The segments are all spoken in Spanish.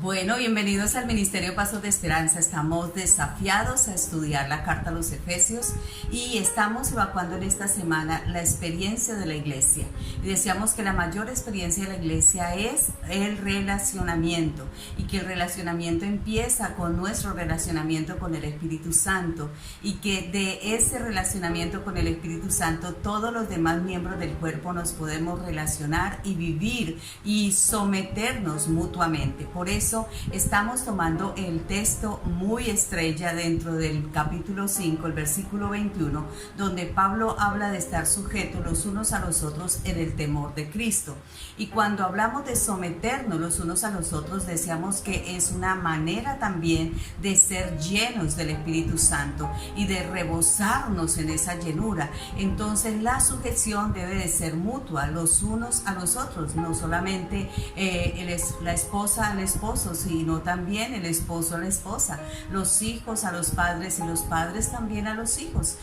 Bueno, bienvenidos al Ministerio Pasos de Esperanza. Estamos desafiados a estudiar la carta a los Efesios y estamos evacuando en esta semana la experiencia de la iglesia. Y decíamos que la mayor experiencia de la iglesia es el relacionamiento y que el relacionamiento empieza con nuestro relacionamiento con el Espíritu Santo y que de ese relacionamiento con el Espíritu Santo todos los demás miembros del cuerpo nos podemos relacionar y vivir y someternos mutuamente. Por eso estamos tomando el texto muy estrella dentro del capítulo 5, el versículo 21, donde Pablo habla de estar sujetos los unos a los otros en el temor de Cristo. Y cuando hablamos de someternos los unos a los otros, decíamos que es una manera también de ser llenos del Espíritu Santo y de rebosarnos en esa llenura. Entonces la sujeción debe de ser mutua, los unos a los otros, no solamente la esposa al esposo, sino también el esposo a la esposa, los hijos a los padres y los padres también a los hijos,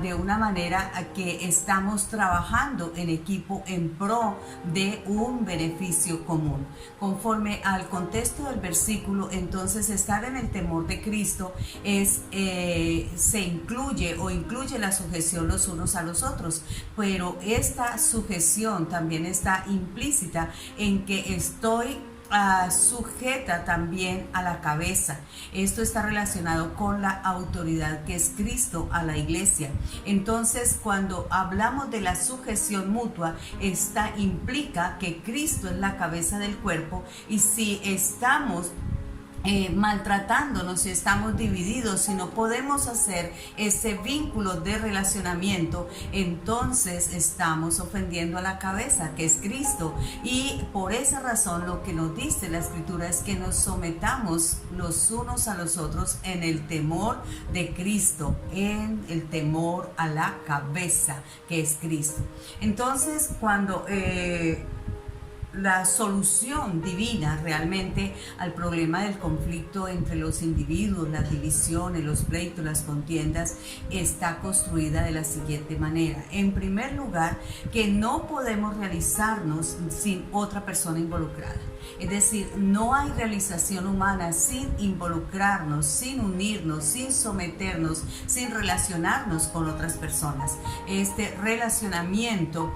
de una manera que estamos trabajando en equipo en pro de un beneficio común. Conforme al contexto del versículo, entonces estar en el temor de Cristo se incluye la sujeción los unos a los otros, pero esta sujeción también está implícita en que estoy sujeta también a la cabeza. Esto está relacionado con la autoridad que es Cristo a la iglesia. Entonces, cuando hablamos de la sujeción mutua, esta implica que Cristo es la cabeza del cuerpo, y si estamos maltratándonos, si estamos divididos, si no podemos hacer ese vínculo de relacionamiento, entonces estamos ofendiendo a la cabeza, que es Cristo. Y por esa razón lo que nos dice la Escritura es que nos sometamos los unos a los otros en el temor de Cristo, en el temor a la cabeza, que es Cristo. Entonces, cuando la solución divina realmente al problema del conflicto entre los individuos, las divisiones, los pleitos, las contiendas, está construida de la siguiente manera. En primer lugar, que no podemos realizarnos sin otra persona involucrada. Es decir, no hay realización humana sin involucrarnos, sin unirnos, sin someternos, sin relacionarnos con otras personas. Este relacionamiento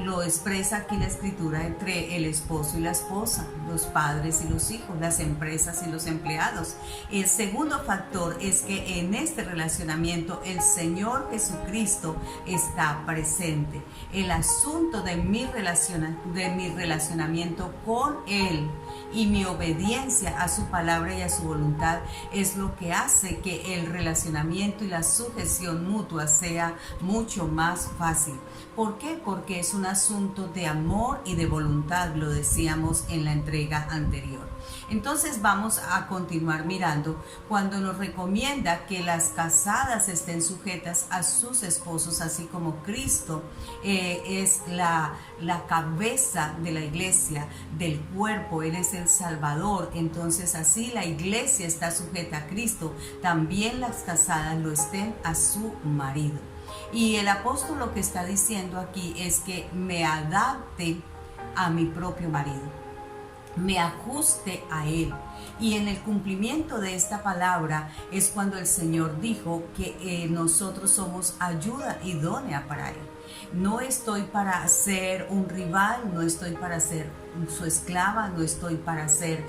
lo expresa aquí la Escritura entre el esposo y la esposa, los padres y los hijos, las empresas y los empleados. El segundo factor es que en este relacionamiento el Señor Jesucristo está presente. El asunto de mi relacionamiento con Él y mi obediencia a su palabra y a su voluntad es lo que hace que el relacionamiento y la sujeción mutua sea mucho más fácil. ¿Por qué? Porque es un asunto de amor y de voluntad, lo decíamos en la entrega anterior. Entonces vamos a continuar mirando cuando nos recomienda que las casadas estén sujetas a sus esposos, así como Cristo es la cabeza de la iglesia, del cuerpo, Él es el Salvador. Entonces así la iglesia está sujeta a Cristo, también las casadas lo estén a su marido. Y el apóstol lo que está diciendo aquí es que me adapte a mi propio marido, me ajuste a Él. Y en el cumplimiento de esta palabra es cuando el Señor dijo que nosotros somos ayuda idónea para Él. No estoy para ser un rival, no estoy para ser su esclava, no estoy para ser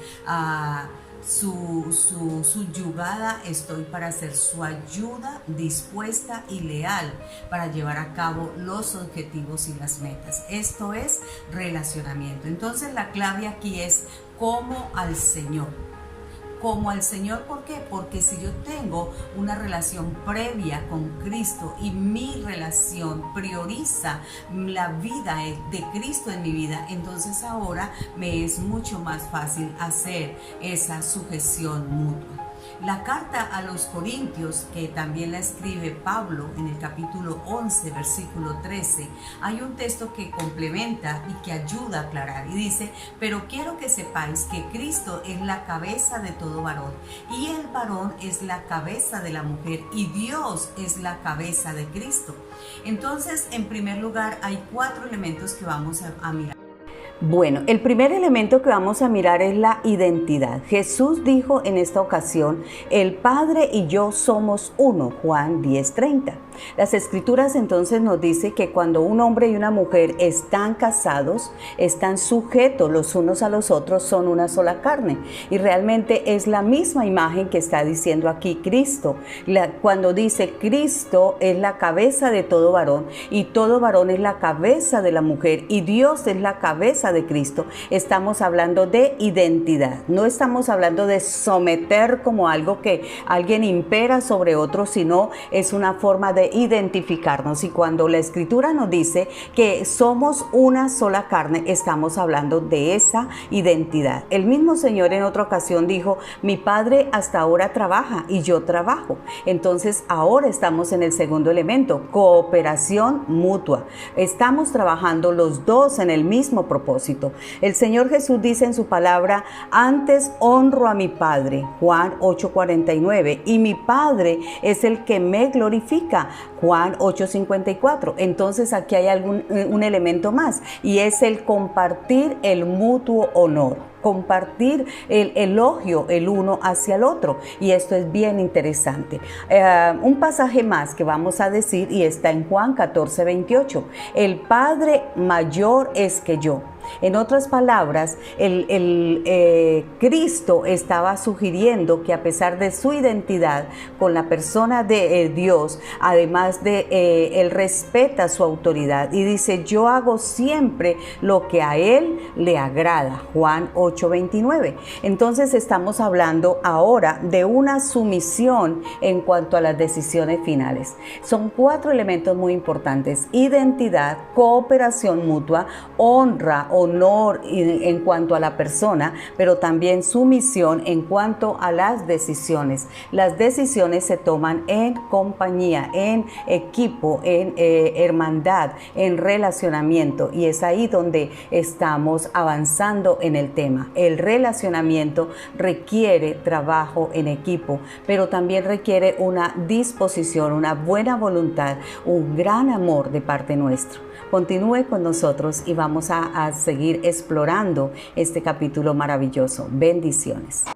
su yugada, estoy para ser su ayuda dispuesta y leal para llevar a cabo los objetivos y las metas. Esto es relacionamiento. Entonces la clave aquí es como al Señor. Como al Señor, ¿por qué? Porque si yo tengo una relación previa con Cristo y mi relación prioriza la vida de Cristo en mi vida, entonces ahora me es mucho más fácil hacer esa sujeción mutua. La carta a los Corintios, que también la escribe Pablo en el capítulo 11, versículo 13, hay un texto que complementa y que ayuda a aclarar y dice: pero quiero que sepáis que Cristo es la cabeza de todo varón, y el varón es la cabeza de la mujer, y Dios es la cabeza de Cristo. Entonces, en primer lugar, hay 4 elementos que vamos a mirar. Bueno, el primer elemento que vamos a mirar es la identidad. Jesús dijo en esta ocasión, el Padre y yo somos uno, Juan 10:30. Las Escrituras entonces nos dice que cuando un hombre y una mujer están casados, están sujetos los unos a los otros, son una sola carne. Y realmente es la misma imagen que está diciendo aquí Cristo. Cuando dice Cristo es la cabeza de todo varón y todo varón es la cabeza de la mujer y Dios es la cabeza de Cristo, estamos hablando de identidad. No estamos hablando de someter como algo que alguien impera sobre otro, sino es una forma de identificarnos. Y cuando la Escritura nos dice que somos una sola carne, estamos hablando de esa identidad. El mismo Señor en otra ocasión dijo, mi Padre hasta ahora trabaja y yo trabajo. Entonces ahora estamos en el segundo elemento, cooperación mutua. Estamos trabajando los dos en el mismo propósito. El Señor Jesús dice en su palabra, antes honro a mi Padre, Juan 8:49, y mi Padre es el que me glorifica, Juan 8:54. Entonces aquí hay un elemento más y es el compartir el mutuo honor, compartir el elogio el uno hacia el otro, y esto es bien interesante. Un pasaje más que vamos a decir y está en Juan 14:28, el Padre mayor es que yo. En otras palabras, Cristo estaba sugiriendo que a pesar de su identidad con la persona de Dios, además de él respeta su autoridad y dice, yo hago siempre lo que a él le agrada, Juan 8:29. Entonces estamos hablando ahora de una sumisión en cuanto a las decisiones finales. Son 4 elementos muy importantes: identidad, cooperación mutua, honra, honor en cuanto a la persona, pero también sumisión en cuanto a las decisiones. Las decisiones se toman en compañía, en equipo, en hermandad, en relacionamiento, y es ahí donde estamos avanzando en el tema. El relacionamiento requiere trabajo en equipo, pero también requiere una disposición, una buena voluntad, un gran amor de parte nuestra. Continúe con nosotros y vamos a seguir explorando este capítulo maravilloso. Bendiciones.